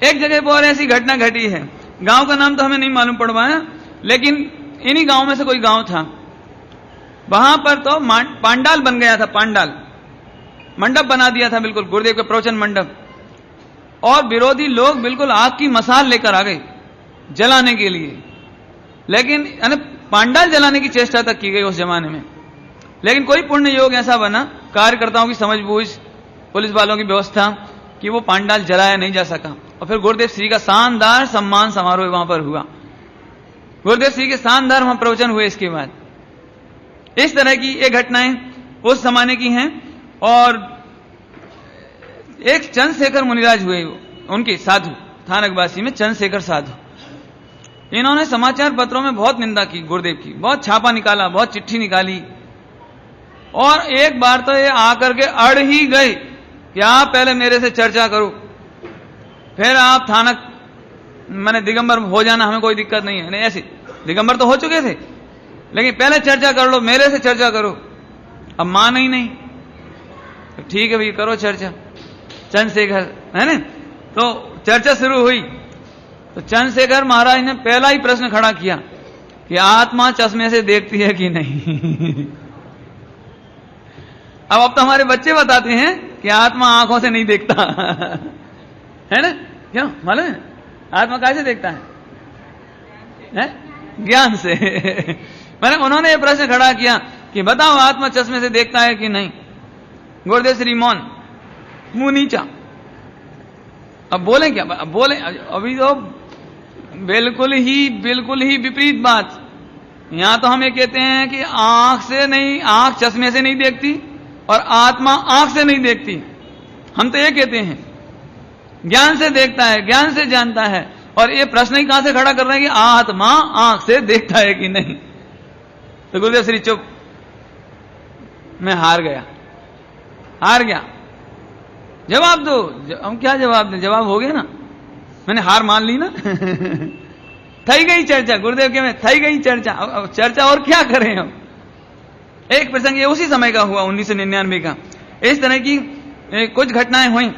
एक जगह पर और ऐसी घटना घटी है, गांव का नाम तो हमें नहीं मालूम पड़ पाया, लेकिन इन्हीं गांव में से कोई गांव था। वहां पर तो पांडाल बन गया था, पांडाल मंडप बना दिया था, बिल्कुल गुरुदेव के प्रवचन मंडप, और विरोधी लोग बिल्कुल आग की मसाल लेकर आ गए जलाने के लिए। लेकिन पांडाल जलाने की चेष्टा तक की गई उस जमाने में, लेकिन कोई पुण्य योग ऐसा बना, कार्यकर्ताओं की समझबूझ, पुलिस वालों की व्यवस्था, कि वो पांडाल जलाया नहीं जा सका। और फिर गुरुदेव श्री का शानदार सम्मान समारोह वहां पर हुआ, गुरुदेव श्री के शानदार वहां प्रवचन हुए। इसके बाद इस तरह की ये घटनाएं उस जमाने की हैं। और एक चंद्रशेखर मुनिराज हुए, उनके साधु, थानकवासी में चंद्रशेखर साधु, इन्होंने समाचार पत्रों में बहुत निंदा की गुरुदेव की, बहुत छापा निकाला, बहुत चिट्ठी निकाली। और एक बार तो ये आकर के अड़ ही गए कि आप पहले मेरे से चर्चा करो, फिर आप थानक मैंने दिगंबर हो जाना, हमें कोई दिक्कत नहीं है। नहीं, ऐसे दिगंबर तो हो चुके थे, लेकिन पहले चर्चा कर लो, मेरे से चर्चा करो। अब माना ही नहीं, तो ठीक है भैया करो चर्चा, चंद्रशेखर है ना। तो चर्चा शुरू हुई, तो चंद्रशेखर महाराज ने पहला ही प्रश्न खड़ा किया कि आत्मा चश्मे से देखती है कि नहीं। अब तो हमारे बच्चे बताते हैं कि आत्मा आंखों से नहीं देखता, है ना, क्यों मालूम है? आत्मा कैसे देखता है? ज्ञान से। मैंने उन्होंने ये प्रश्न खड़ा किया कि बताओ आत्मा चश्मे से देखता है कि नहीं। गुरुदेव श्री मौन, मुंह नीचा। अब बोले क्या? अब बोले अभी तो बिल्कुल ही विपरीत बात। यहां तो हम ये कहते हैं कि आंख से नहीं, आंख चश्मे से नहीं देखती और आत्मा आंख से नहीं देखती। हम तो ये कहते हैं ज्ञान से देखता है, ज्ञान से जानता है। और ये प्रश्न ही कहां से खड़ा कर रहे हैं कि आत्मा आंख से देखता है कि नहीं। तो गुरुदेव श्री चुप, मैं हार गया। जवाब दो। हम क्या जवाब दें? जवाब हो गया ना, मैंने हार मान ली ना। थई गई चर्चा, गुरुदेव के में थई गई चर्चा। अब चर्चा और क्या करें हम। एक प्रसंग ये उसी समय का हुआ, 1999 का। इस तरह की कुछ घटनाएं हुई।